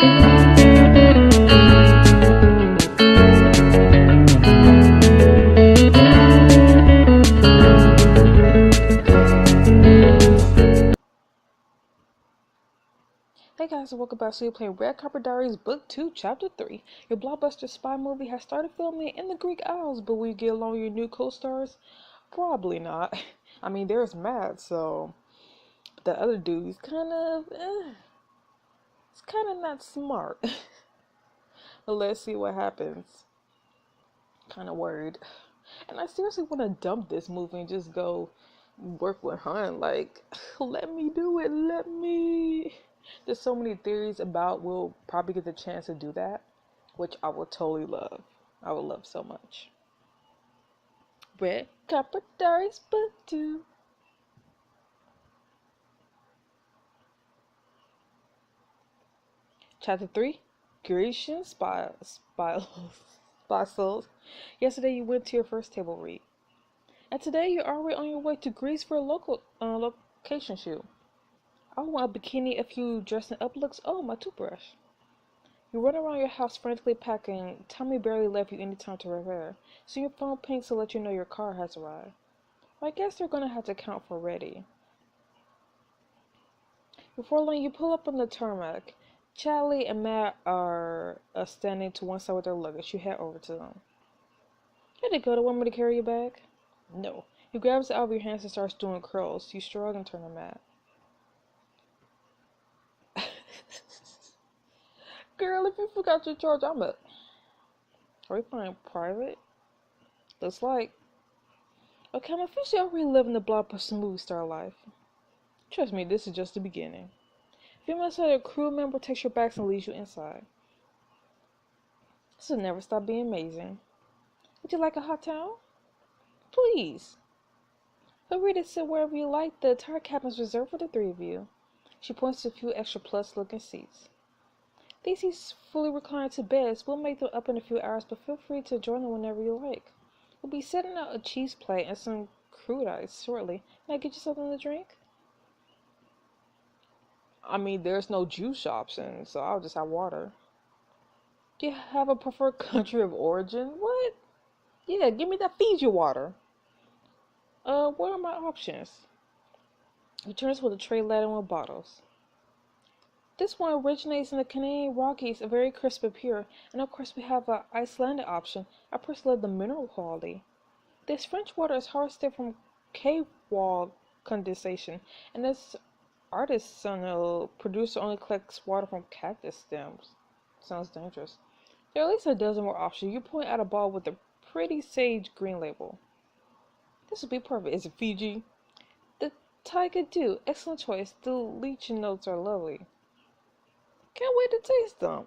Hey guys, and welcome back. So you're playing Red Carpet Diaries Book 2, Chapter 3. Your blockbuster spy movie has started filming in the Greek Isles, but will you get along with your new co-stars? Probably not. I mean, there's Matt, so the other dude's it's kind of not smart. But let's see what happens. Kind of worried. And I seriously want to dump this movie and just go work with Hun. Like, let me do it. Let me. There's so many theories about we'll probably get the chance to do that, which I would totally love. I would love so much. Red Carpet Diaries Book 2. Chapter 3. Grecian Spy Yesterday you went to your first table read. And today you're already on your way to Greece for a location shoot. I want a bikini if you dressing up looks. Oh, my toothbrush. You run around your house frantically packing. Tommy barely left you any time to prepare, so your phone pings to let you know your car has arrived. Well, I guess they're gonna have to count for ready. Before long, you pull up on the tarmac. Charlie and Matt are standing to one side with their luggage. You head over to them. Here they go. Do you want me to carry your bag? No. He grabs it out of your hands and starts doing curls. You shrug and turn to Matt. Girl, if you forgot your charge, I'm up. Are we playing private? Looks like. Okay, I'm officially already living the blockbuster movie star life. Trust me, this is just the beginning. A few minutes later, a crew member takes your bags and leads you inside. This will never stop being amazing. Would you like a hot towel? Please. Feel free to sit wherever you like. The entire cabin is reserved for the three of you. She points to a few extra plush-looking seats. These seats fully recline to beds. We'll make them up in a few hours, but feel free to join them whenever you like. We'll be setting out a cheese plate and some crude ice shortly. May I get you something to drink? I mean, there's no juice option, so I'll just have water. Do you have a preferred country of origin? What? Yeah, give me that Fiji water. What are my options? Returns with a tray laden with bottles. This one originates in the Canadian Rockies, very crisp and pure, and of course we have an Icelandic option. I personally love the mineral quality. This French water is harvested from cave wall condensation, and this artisanal producer only collects water from cactus stems. Sounds dangerous. There are at least a dozen more options. You point out a bottle with a pretty sage green label. This would be perfect. Is it Fiji? The Tiger Dew. Excellent choice. The lychee notes are lovely. Can't wait to taste them.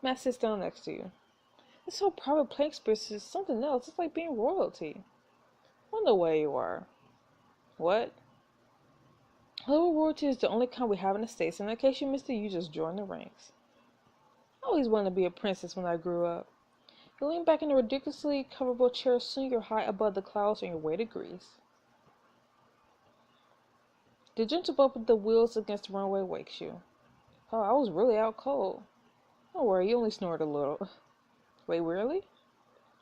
Matt sits down next to you. This whole private plane experience is something else. It's like being royalty. On the way you are. What? Little royalty is the only kind we have in the States, and in case you missed it, you just join the ranks. I always wanted to be a princess when I grew up. You lean back in a ridiculously comfortable chair, soon you're high above the clouds on your way to Greece. The gentle bump of the wheels against the runway wakes you. Oh, I was really out cold. Don't worry, you only snored a little. Wait, really?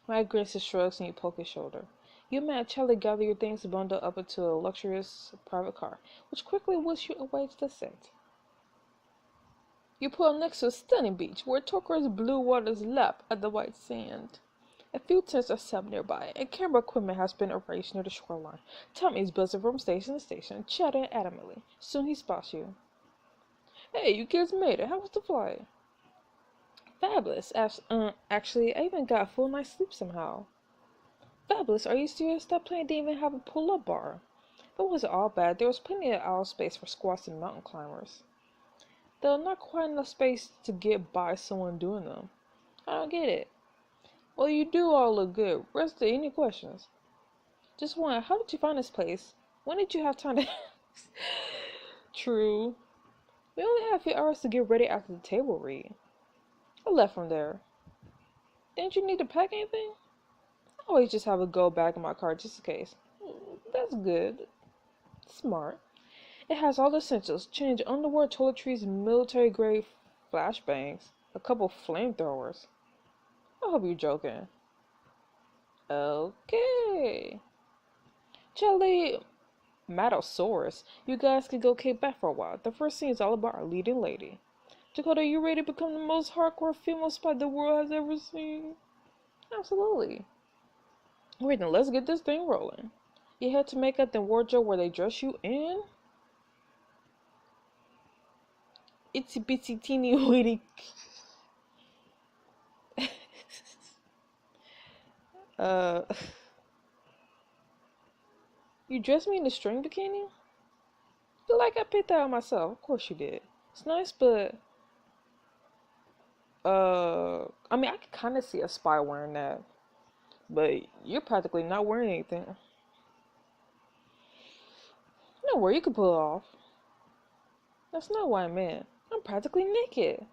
Matt grins and shrugs and you poke his shoulder. You and Matt Charlie gather your things and bundle up into a luxurious private car, which quickly wheels you away to the set. You pull up next to a stunning beach where turquoise blue waters lap at the white sand. A few tents are set up nearby, and camera equipment has been arranged near the shoreline. Tommy is buzzing from station to station, chatting adamantly. Soon he spots you. Hey, you kids made it. How was the flight? Fabulous. Actually, I even got a full night's sleep somehow. Fabulous. Are you serious? That plane didn't even have a pull-up bar. But it wasn't all bad. There was plenty of aisle space for squats and mountain climbers. Though not quite enough space to get by someone doing them. I don't get it. Well, you do all look good. Rest of any questions? Just one. How did you find this place? When did you have time to... True. We only have a few hours to get ready after the table read. I left from there. Didn't you need to pack anything? I always just have a go bag in my car just in case. That's good. Smart. It has all the essentials. Change underwear, toiletries, military grade flashbangs, a couple flamethrowers. I hope you're joking. Okay. Jelly Matosaurus, you guys can go kick back for a while. The first scene is all about our leading lady. Dakota, you ready to become the most hardcore female spy the world has ever seen? Absolutely. Alright, then let's get this thing rolling. You head to makeup then wardrobe where they dress you in. Itsy bitsy teeny weeny. uh, you dressed me in a string bikini? Feel like I picked that out myself. Of course you did. It's nice, but I mean, I can kind of see a spy wearing that, but you're practically not wearing anything. No worry, you can pull it off. That's not what I meant. I'm practically naked.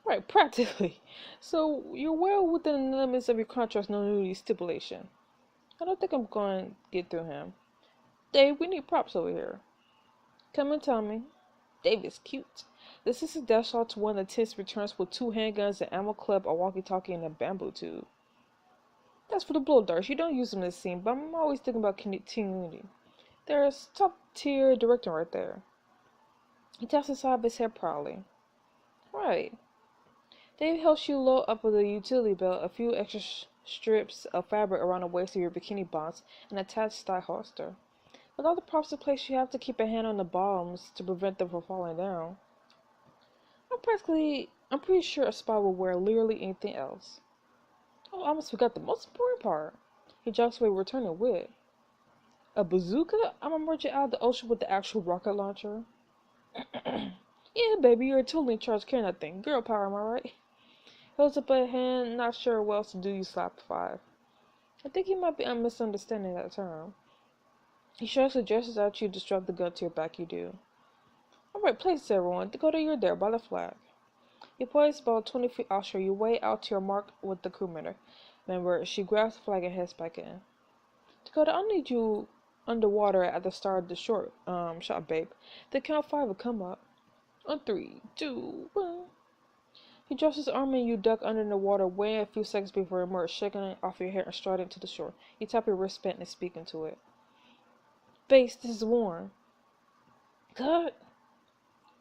Right, practically. So you're well within the limits of your contract's no nudity stipulation. I don't think I'm going to get through him. Dave, we need props over here. Come and tell me. Dave is cute. This is a dash out to one of the tents returns with 2 handguns, an ammo clip, a walkie-talkie, and a bamboo tube. That's for the blow darts. You don't use them in this scene, but I'm always thinking about continuity. There's top-tier director right there. He taps the side of his head proudly. Right. Dave helps you load up with a utility belt, a few extra strips of fabric around the waist of your bikini bonds, and an attached style holster. With all the props in place, you have to keep a hand on the bombs to prevent them from falling down. I'm pretty sure a spy will wear literally anything else. Oh, I almost forgot the most important part. He jogs away, returning with a bazooka. I'm emerging out of the ocean with the actual rocket launcher. Yeah, baby, you're totally in charge carrying that thing. Girl power, am I right? Holds up a hand, not sure what else to do. You slap 5. I think he might be misunderstanding that term. He shrugs and gestures at you to strap the gun to your back. You do. Alright, place everyone. Dakota, you're there by the flag. You poise about 20 feet offshore. You weigh out to your mark with the crewmember. She grabs the flag and heads back in. Dakota, I'll need you underwater at the start of the short shot, babe. The count 5 will come up. On 3, 2, 1. He drops his arm and you duck under the water, waiting a few seconds before you emerge, shaking it off your hair and striding to the shore. You tap your wristband and speak into it. Base, this is Warren. Cut.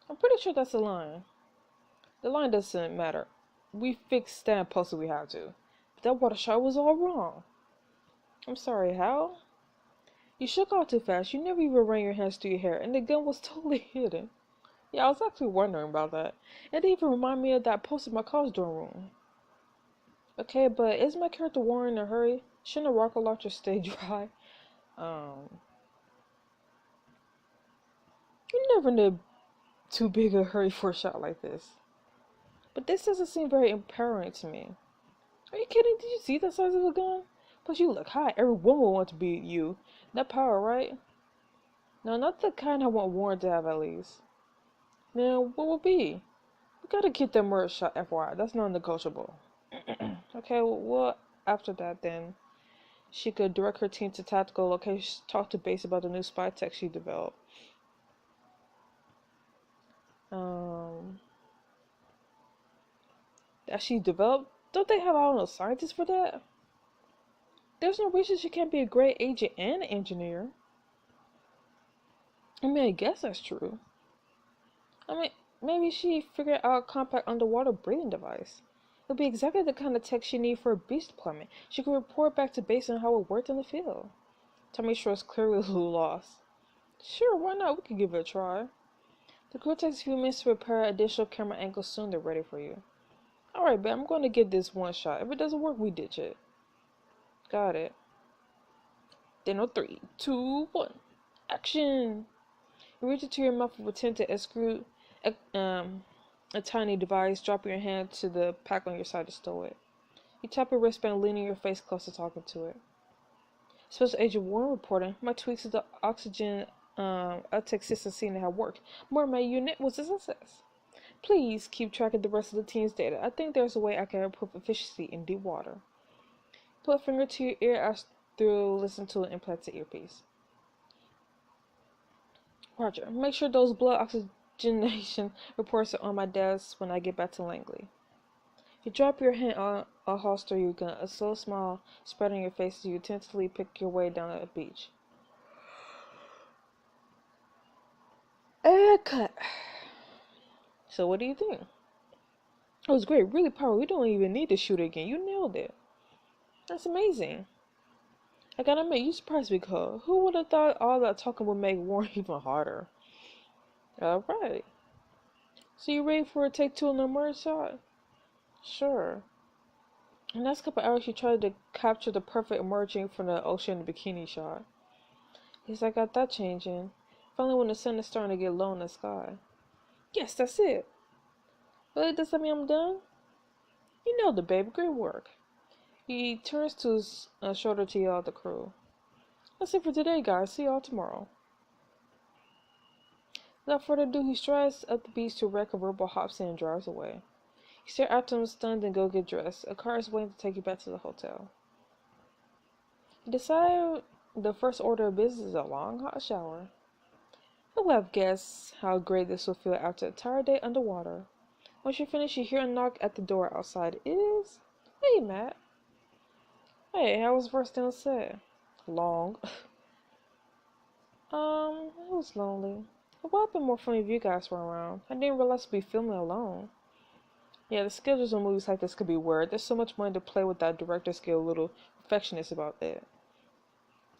I'm pretty sure that's the line. The line doesn't matter. We fixed that post if we had to. But that water shot was all wrong. I'm sorry, how? You shook off too fast. You never even ran your hands through your hair, and the gun was totally hidden. Yeah, I was actually wondering about that. It even reminded me of that post in my college dorm room. Okay, but is my character Warren in a hurry? Shouldn't a rocket launcher stay dry? You never need too big a hurry for a shot like this. But this doesn't seem very empowering to me. Are you kidding? Did you see the size of the gun? Plus, you look hot. Every woman would want to be you. That power, right? No, not the kind I want Warren to have, at least. Now, what will be? We gotta get that murder shot, FYI. That's non-negotiable. Okay, well, after that, then, she could direct her team to tactical locations, talk to base about the new spy tech she developed. That she developed? Don't they have, I don't know, scientists for that? There's no reason she can't be a great agent and an engineer. I mean, I guess that's true. I mean, maybe she figured out a compact underwater breathing device. It would be exactly the kind of tech she needs for a beach deployment. She could report back to base on how it worked in the field. Tommy is clearly a little lost. Sure, why not? We could give it a try. The crew takes a few minutes to prepare additional camera angles soon. They're ready for you. Alright, but I'm going to get this one shot. If it doesn't work, we ditch it. Got it. Then on 3, 2, 1. Action! You reach into your mouth and pretend to execute a tiny device, dropping your hand to the pack on your side to stow it. You tap your wristband, leaning your face close to talking to it. Special Agent Warren reporting. My tweaks to the oxygen uptake system seem to have worked. Mermaid unit was a success. Please keep track of the rest of the team's data. I think there's a way I can improve efficiency in deep water. Put a finger to your ear as through listen to an implanted earpiece. Roger. Make sure those blood oxygen oxygenation reports are on my desk when I get back to Langley. You drop your hand on a holster your gun, a slow smile spreading your face as you tentatively pick your way down the beach. And cut. So what do you think? It was great, really powerful. We don't even need to shoot again. You nailed it. That's amazing. I gotta admit, you surprised me, Cole. Who would have thought all that talking would make war even harder? Alright. So you ready for a take two on the murder shot? Sure. In the next couple hours, you tried to capture the perfect emerging from the ocean bikini shot. Yes, I got that changing. Finally, when the sun is starting to get low in the sky. Yes, that's it. Really, does that mean I'm done? You nailed it, babe. Great work. He turns to his shoulder to yell at the crew. That's it for today, guys. See y'all tomorrow. Without further ado, he strides up the beach to wreck a verbal hops in and drives away. You stare after him stunned and go get dressed. A car is waiting to take you back to the hotel. You decide the first order of business is a long, hot shower. Who would have guessed how great this will feel after a tired day underwater? Once you're finished, you hear a knock at the door outside. It is? Hey, Matt. Hey, how was the first day on set? Long. It was lonely. It would have been more fun if you guys were around. I didn't realize we'd be filming alone. Yeah, the schedules on movies like this could be weird. There's so much money to play with that directors get a little perfectionist about it.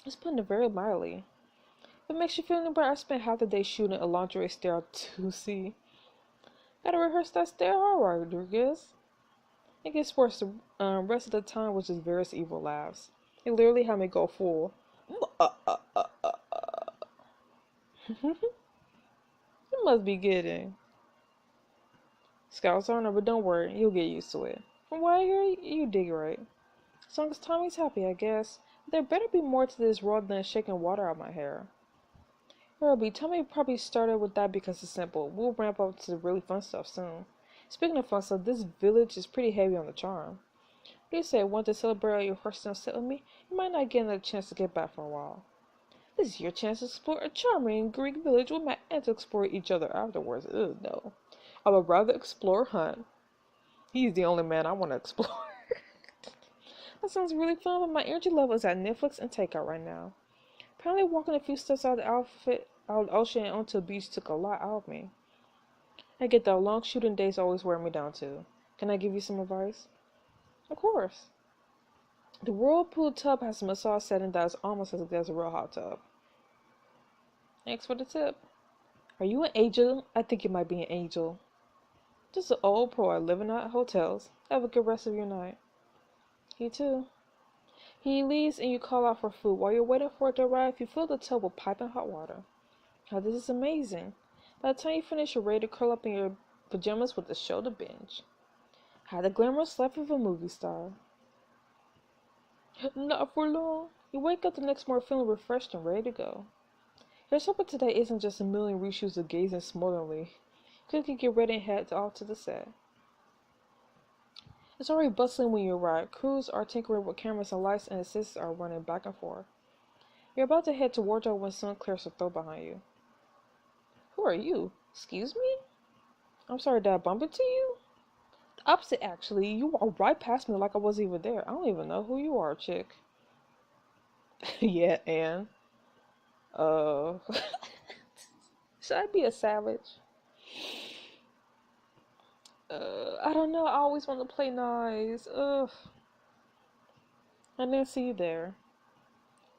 It's putting it very mildly. If it makes you feel any better, I spent half the day shooting a lingerie stare to see. Gotta rehearse that stare hard, Rodriguez. It gets worse the rest of the time, which is various evil laughs. It literally had me go full. You must be kidding. Scouts on her, but don't worry, you'll get used to it. From what I hear, you dig it right. As long as Tommy's happy, I guess. There better be more to this world than shaking water out my hair. Ruby, Tommy probably started with that because it's simple. We'll ramp up to the really fun stuff soon. Speaking of fun stuff, this village is pretty heavy on the charm. What do you say, want to celebrate your first day on set with me? You might not get another chance to get back for a while. This is your chance to explore a charming Greek village with Matt and to explore each other afterwards. Ugh, no. I would rather explore Hunt. He's the only man I want to explore. That sounds really fun, but my energy level is at Netflix and takeout right now. Apparently walking a few steps out of the ocean and onto the beach took a lot out of me. I get that long shooting days always wear me down too. Can I give you some advice? Of course. The whirlpool tub has a massage setting that is almost as good as a real hot tub. Thanks for the tip. Are you an angel? I think you might be an angel. Just an old pro living at hotels. Have a good rest of your night. You too. He leaves and you call out for food. While you're waiting for it to arrive, you fill the tub with piping hot water. Now this is amazing. By the time you finish, you're ready to curl up in your pajamas with a show to binge. Had the glamorous life of a movie star. Not for long. You wake up the next morning feeling refreshed and ready to go. Your supper today isn't just a million reshoots of gazing smotherly. Cook and get ready and head off to the set. It's already bustling when you arrive. Crews are tinkering with cameras and lights, and assistants are running back and forth. You're about to head to wardrobe when someone clears a throat behind you. Who are you? Excuse me? I'm sorry, did I bump into you? The opposite, actually. You walked right past me like I wasn't even there. I don't even know who you are, chick. Yeah, and should I be a savage? I don't know. I always want to play nice. Ugh. I didn't see you there.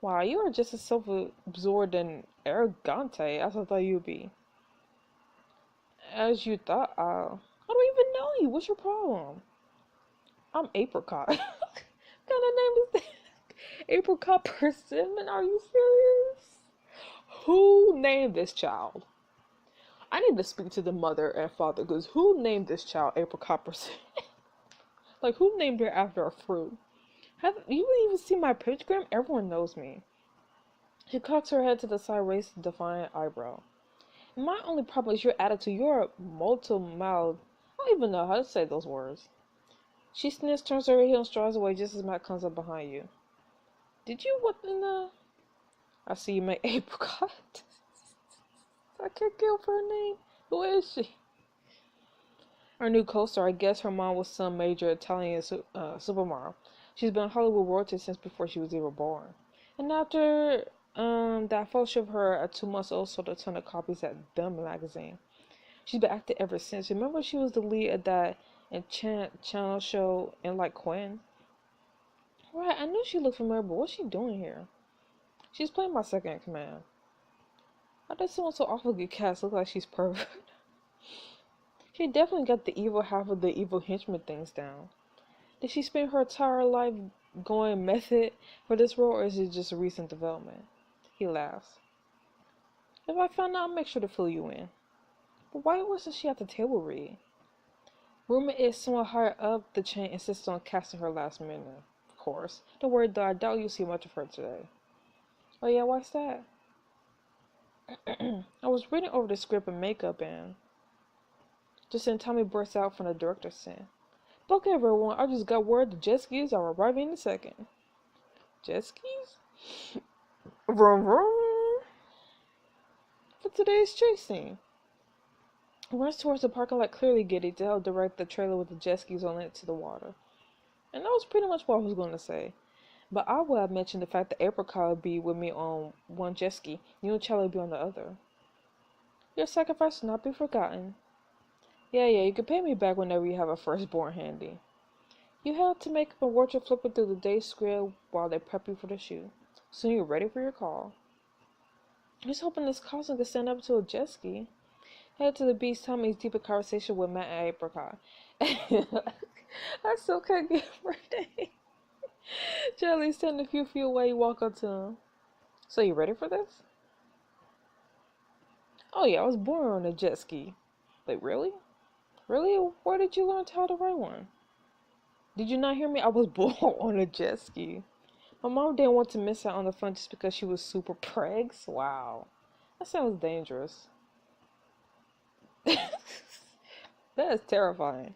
Wow, you are just as self-absorbed and arrogante as I thought you'd be. As you thought, I don't even know you. What's your problem? I'm Apricot. What kind of name is that? Apricot Persimmon? Are you serious? Who named this child? I need to speak to the mother and father, because who named this child Apricot Persimmon? Like, who named her after a fruit? Have you even seen my pictogram? Everyone knows me. She cocks her head to the side, raises a defiant eyebrow. My only problem is your attitude. You're multi-mouthed. I don't even know how to say those words. She sniffs, turns her heel, and strides away just as Matt comes up behind you. Did you what in the... I see you make Apricot. I can't get over her name. Who is she? Our new co-star, I guess her mom was some major Italian supermodel. She's been Hollywood royalty since before she was even born. And after that photo of her at 2 months old sold a ton of copies at Them magazine. She's been acting ever since. Remember she was the lead of that Enchant Channel show in like Quinn? Right, I knew she looked familiar, but what's she doing here? She's playing my second in command. How does someone so awful get cast look like she's perfect? She definitely got the evil half of the evil henchman things down. Did she spend her entire life going method for this role, or is it just a recent development? He laughs. If I find out, I'll make sure to fill you in. But why wasn't she at the table read? Rumor is someone higher up the chain insists on casting her last minute. Of course. Don't worry though, I doubt you'll see much of her today. Oh yeah, why's that? I was reading over the script and makeup and just then Tommy bursts out from the director's scene. Look everyone, I just got word the jet skis are arriving in a second. Jet skis? Vroom vroom! For today's chase scene. He runs towards the parking lot clearly giddy to help direct the trailer with the jet skis on it to the water. And that was pretty much what I was going to say. But I would have mentioned the fact that APRICOT would be with me on one jet ski, you and Charlie would be on the other. Your sacrifice will not be forgotten. Yeah, you can pay me back whenever you have a firstborn handy. You have to make up a wardrobe flipping through the day's script while they prep you for the shoot. Soon you're ready for your call. I was hoping this cousin could stand up to a jet ski. Head to the beach, Tommy's deeper conversation with Matt and Apricot. I still can't get her name. Charlie standing a few feet away, you walk up to him. So you ready for this? Oh yeah, I was born on a jet ski. Wait, really? Really? Where did you learn how to ride one? Did you not hear me? I was born on a jet ski. My mom didn't want to miss out on the fun just because she was super pregs. Wow. That sounds dangerous. That is terrifying.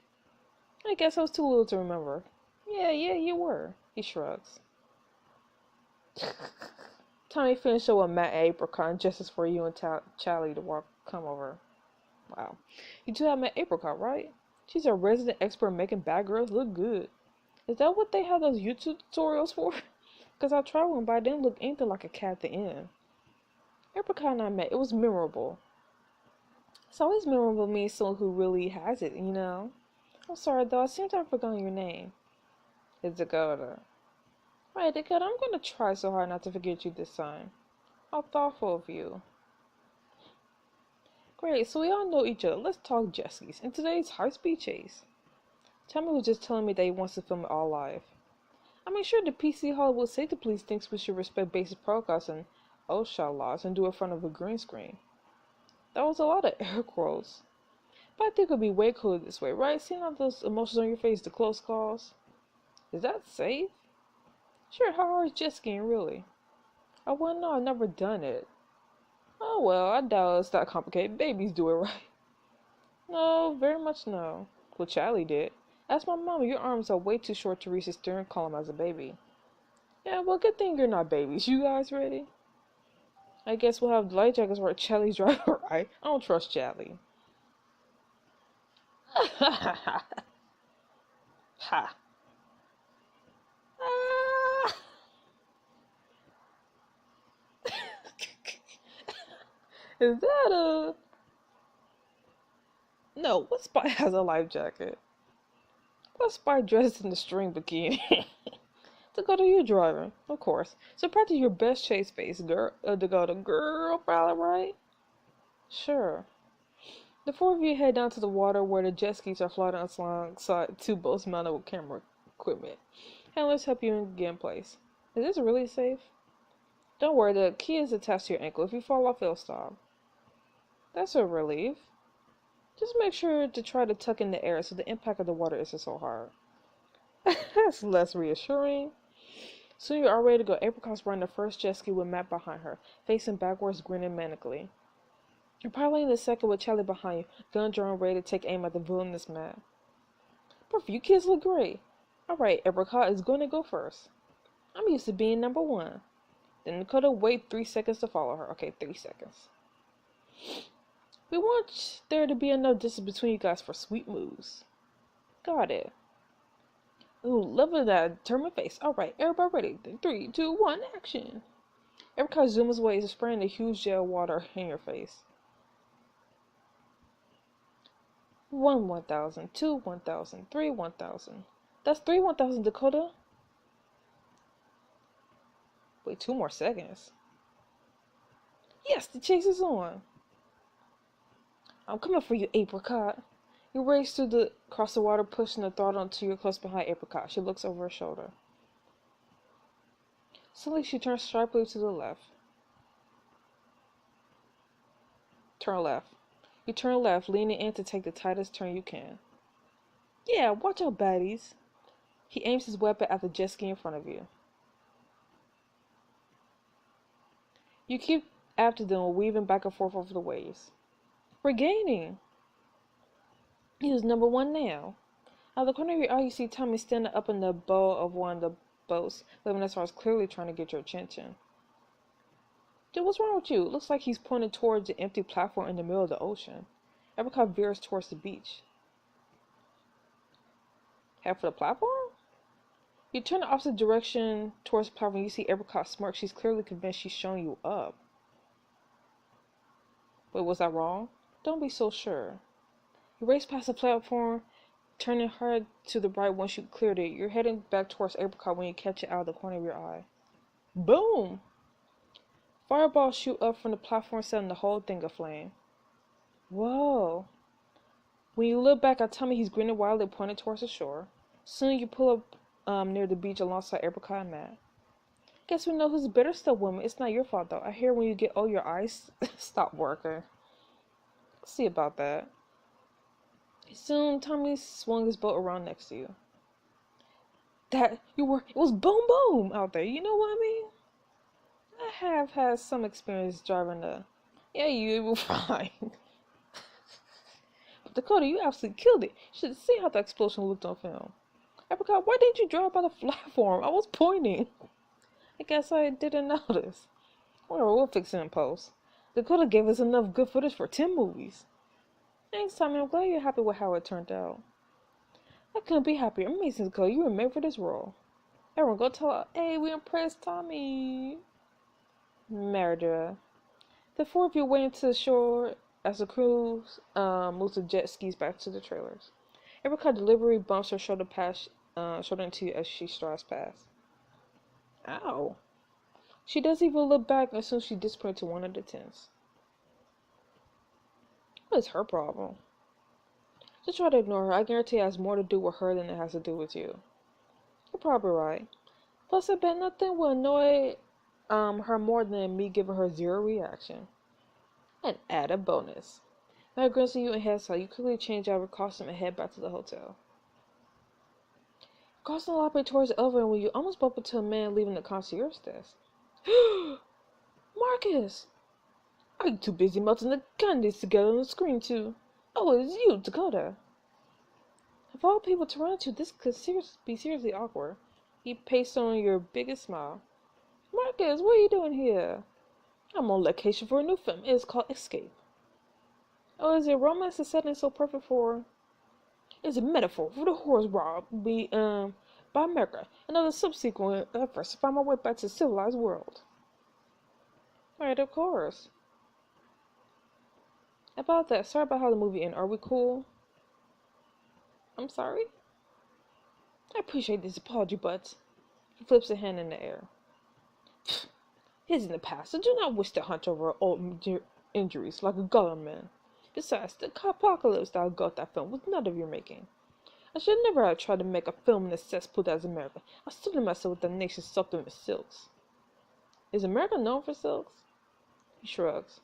I guess I was too little to remember. Yeah, you were. He shrugs. Tommy finished up with Matt and Apricot and justice for you and Charlie to come over. Wow. You two have met Apricot, right? She's a resident expert making bad girls look good. Is that what they have those YouTube tutorials for? Because I tried one, but I didn't look anything like a cat at the end. Apricot and I met. It was memorable. It's always memorable meeting someone who really has it, you know? I'm sorry, though. I seem to have forgotten your name. It's Dakota. Right, Dakota, I'm going to try so hard not to forget you this time. How thoughtful of you. Great, so we all know each other. Let's talk jet skis. In today's high-speed chase. Tommy was just telling me that he wants to film it all live. I mean, sure, the PC Hollywood Safety Police thinks we should respect basic protocols and OSHA laws and do it in front of a green screen. That was a lot of air quotes. But I think it would be way cooler this way, right? Seeing all those emotions on your face, the close calls. Is that safe? Sure, how hard is jet skiing, really? I wouldn't know, I've never done it. Oh well, I doubt it's that complicated. Babies do it right. No, very much no. Well, Charlie did. Ask my mom, your arms are way too short to reach the steering column as a baby. Yeah, well, good thing you're not babies. You guys ready? I guess we'll have light jackets where Charlie's driving, right? I don't trust Charlie. Ha. Ah. Is that a... No, what spy has a life jacket? What spy dressed in the string bikini? To go to you driving, of course. So practice your best chase face, girl. To go to girl, probably right. Sure. The four of you head down to the water where the jet skis are floating alongside two boats mounted with camera equipment. Handlers help you get in place. Is this really safe? Don't worry, the key is attached to your ankle. If you fall off, it'll stop. That's a relief. Just make sure to try to tuck in the air so the impact of the water isn't so hard. That's less reassuring. Soon you're all ready to go. Apricot's riding the first jet ski with Matt behind her, facing backwards, grinning manically. You're piloting the second with Charlie behind you, gun drawn ready to take aim at the villainous Matt. Perfect, you kids look great. Alright, Apricot is going to go first. I'm used to being number one. Then Dakota wait 3 seconds to follow her. Okay, 3 seconds. We want there to be enough distance between you guys for sweet moves. Got it. Ooh, lovely that. Turn my face. Alright, everybody ready. Then 3, 2, 1, action. Apricot zooms away and spraying a huge gel of water in your face. 1 1,000, 2 1,000, 3 1,000. That's 3 1,000, Dakota. Wait, 2 more seconds. Yes, the chase is on. I'm coming for you, Apricot. You race across the water, pushing the throttle until you're close behind Apricot. She looks over her shoulder. Suddenly, she turns sharply to the left. Turn left. You turn left, leaning in to take the tightest turn you can. Yeah, watch out, baddies. He aims his weapon at the jet ski in front of you. You keep after them, weaving back and forth over the waves. We're gaining. He was number 1 now. Out of the corner of your eye, you see Tommy standing up in the bow of one of the boats, waving as far as clearly trying to get your attention. Dude, what's wrong with you? It looks like he's pointing towards the empty platform in the middle of the ocean. Apricot veers towards the beach. Head for the platform? You turn the opposite direction towards the platform. You see Apricot smirk. She's clearly convinced she's showing you up. Wait, was I wrong? Don't be so sure. You race past the platform, turning hard to the right once you cleared it. You're heading back towards Apricot when you catch it out of the corner of your eye. Boom! Fireballs shoot up from the platform, setting the whole thing aflame. Whoa. When you look back at Tommy, he's grinning wildly, pointing towards the shore. Soon you pull up near the beach alongside Apricot and Matt. Guess we know who's the better still woman. It's not your fault, though. I hear when you get your eyes stop working. See about that. Soon, Tommy swung his boat around next to you. It was boom boom out there, you know what I mean? I have had some experience driving yeah, you were fine. But Dakota, you absolutely killed it. You should see how the explosion looked on film. Apricot, why didn't you drive by the platform? I was pointing. I guess I didn't notice. Whatever, we'll fix it in post. Dakota gave us enough good footage for 10 movies. Thanks, Tommy. I'm glad you're happy with how it turned out. I couldn't be happier. Amazing, Dakota. You were made for this role. Everyone, go tell her, hey, we impressed Tommy. Murder. The 4 of you went to the shore as the crew moves the jet skis back to the trailers. Apricot deliberately bumps her shoulder into you as she strides past. Ow. She doesn't even look back as soon as she disappears into one of the tents. What is her problem? Just try to ignore her. I guarantee it has more to do with her than it has to do with you. You're probably right. Plus, I bet nothing will annoy her more than me giving her 0 reaction. An added bonus. Matt grins at you and heads out. You quickly change out of your costume and head back to the hotel. Crossing the lobby towards the elevator when you almost bump into a man leaving the concierge desk. Marcus! Are you too busy melting the candies together on the screen too? Oh, it's you, Dakota. Of all people to run into, this could be seriously awkward. He pastes on your biggest smile. Marcus, what are you doing here? I'm on location for a new film. It's called Escape. Oh, is it romance the setting so perfect for? It's a metaphor for the horse robbed by America and other subsequent efforts to find my way back to the civilized world. Right, of course. About that, sorry about how the movie ended. Are we cool? I'm sorry? I appreciate this apology, but... He flips a hand in the air. It's in the past. I do not wish to hunt over old injuries like a government. Besides, the apocalypse that I got that film was none of your making. I should never have tried to make a film in a cesspool that is America. I studied myself with the nation soaked in silks. Is America known for silks? He shrugs.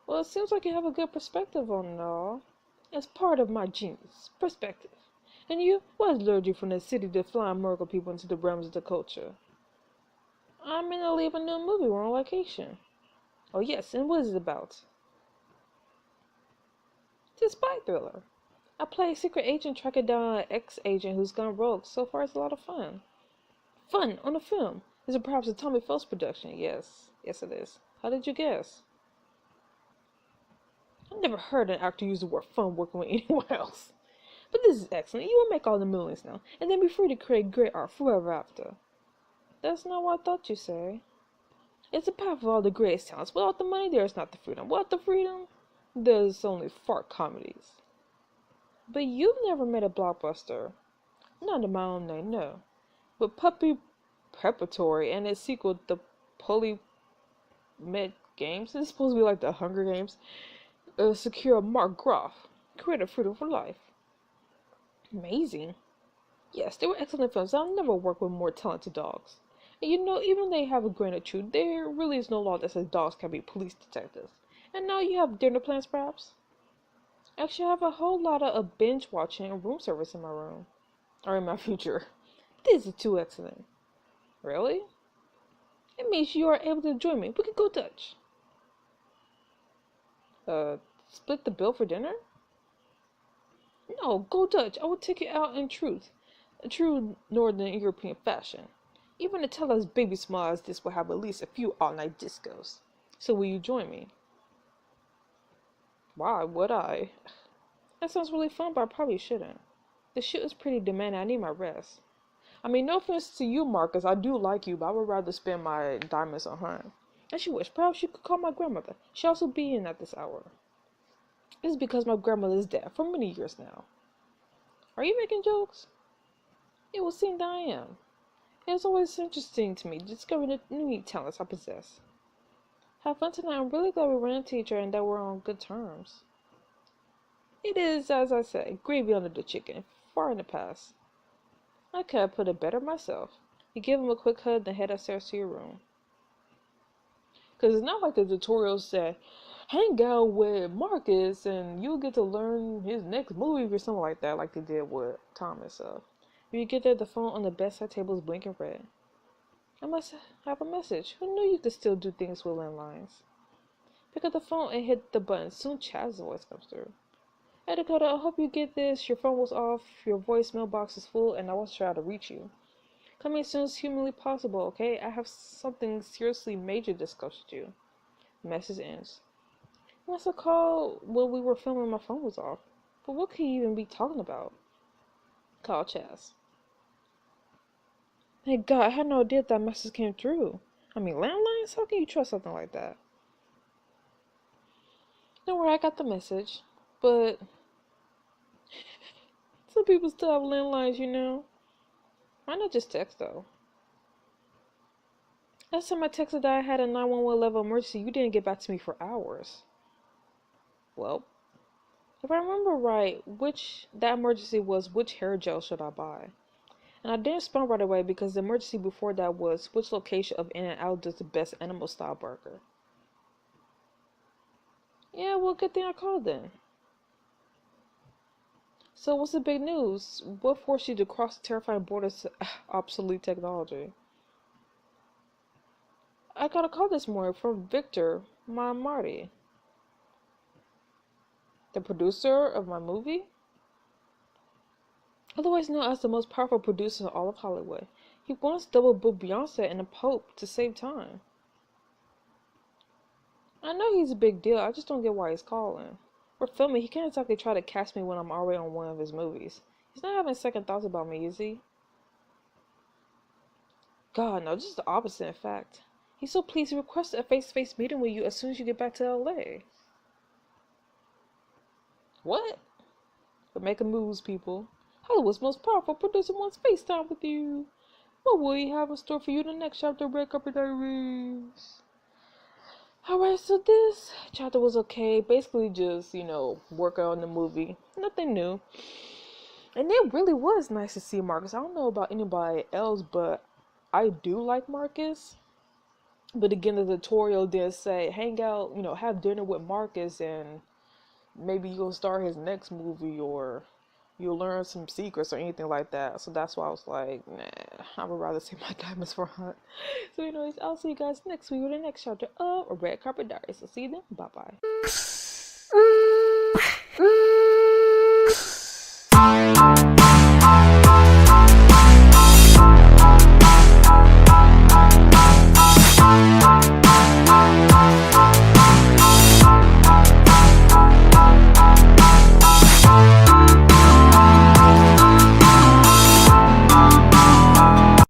Well, it seems like you have a good perspective on it all. It's part of my genius, perspective. And you, what has lured you from the city to fly American people into the realms of the culture? I'm gonna leave a new movie. We're on location. Oh yes, and what is it about? It's a spy thriller. I play a secret agent tracking down an ex-agent who's gone rogue. So far, it's a lot of fun. Fun on a film. Is it perhaps a Tommy Phelps production? Yes. Yes, it is. How did you guess? I've never heard an actor use the word fun working with anyone else. But this is excellent. You will make all the millions now, and then be free to create great art forever after. That's not what I thought you'd say. It's the path of all the greatest talents. Without the money, there is not the freedom. Without the freedom, there's only fart comedies. But you've never made a blockbuster. Not in my own name, no. But Puppy Preparatory and its sequel, the Poly Med Games, is supposed to be like the Hunger Games, secure Mark Groff, creator Freedom for Life. Amazing. Yes, they were excellent films. I'll never work with more talented dogs. And you know, even they have a grain of truth, there really is no law that says dogs can be police detectives. And now you have dinner plans, perhaps? Actually, I have a whole lot of binge watching and room service in my room. Or in my future. This is too excellent. Really? It means you are able to join me. We could go Dutch. Split the bill for dinner? No, go Dutch. I will take you out in truth. A true Northern European fashion. Even a tell us baby small as this will have at least a few all-night discos. So will you join me? Why would I? That sounds really fun, but I probably shouldn't. The shoot is pretty demanding. I need my rest. I mean, no offense to you, Marcus. I do like you, but I would rather spend my diamonds on her. And she wished. Perhaps you could call my grandmother. She'll also be in at this hour. This is because my grandmother is dead for many years now. Are you making jokes? It would seem that I am. It's always interesting to me discovering the new talents I possess. Have fun tonight. I'm really glad we ran into each other and that we're on good terms. It is, as I say, gravy under the chicken, far in the past. I could have put it better myself. You give him a quick hug, then head upstairs to your room. Because it's not like the tutorial said, hang out with Marcus and you'll get to learn his next movie or something like that, like they did with Thomas. When you get there, the phone on the bedside table is blinking red. I must have a message. Who knew you could still do things with landlines? Pick up the phone and hit the button. Soon Chaz's voice comes through. Hey Dakota, I hope you get this. Your phone was off, your voicemail box is full, and I was trying to reach you. Come in as soon as humanly possible, okay? I have something seriously major to discuss with you. The message ends. You must have called when we were filming. My phone was off. But what could you even be talking about? Call Chaz. Thank God, I had no idea that message came through. I mean, landlines? How can you trust something like that? Don't worry, I got the message. But some people still have landlines, you know. Why not just text, though? Last time I texted that I had a 911 level emergency, you didn't get back to me for hours. Well, if I remember right, that emergency was which hair gel should I buy? And I didn't respond right away because the emergency before that was which location of In-N-Out does the best animal style burger. Yeah, well, good thing I called then. So what's the big news? What forced you to cross the terrifying borders to obsolete technology? I got a call this morning from Victor, my Marty. The producer of my movie? Otherwise known as the most powerful producer in all of Hollywood. He once double booked Beyonce and the Pope to save time. I know he's a big deal, I just don't get why he's calling. We're filming, he can't exactly try to cast me when I'm already on one of his movies. He's not having second thoughts about me, is he? God, no, just the opposite, in fact. He's so pleased he requested a face-to-face meeting with you as soon as you get back to LA. What? We're making moves, people. Hollywood's most powerful producer wants FaceTime with you. What will he have in store for you in the next chapter of Red Carpet Diaries? Alright, so this chapter was okay. Basically just, working on the movie. Nothing new. And it really was nice to see Marcus. I don't know about anybody else, but I do like Marcus. But again, the tutorial did say, hang out, have dinner with Marcus and maybe you'll start his next movie or you'll learn some secrets or anything like that. So that's why I was like, nah, I would rather see my diamonds for hunt. So anyways, I'll see you guys next week with the next chapter of Red Carpet Diaries. So see you then. Bye-bye.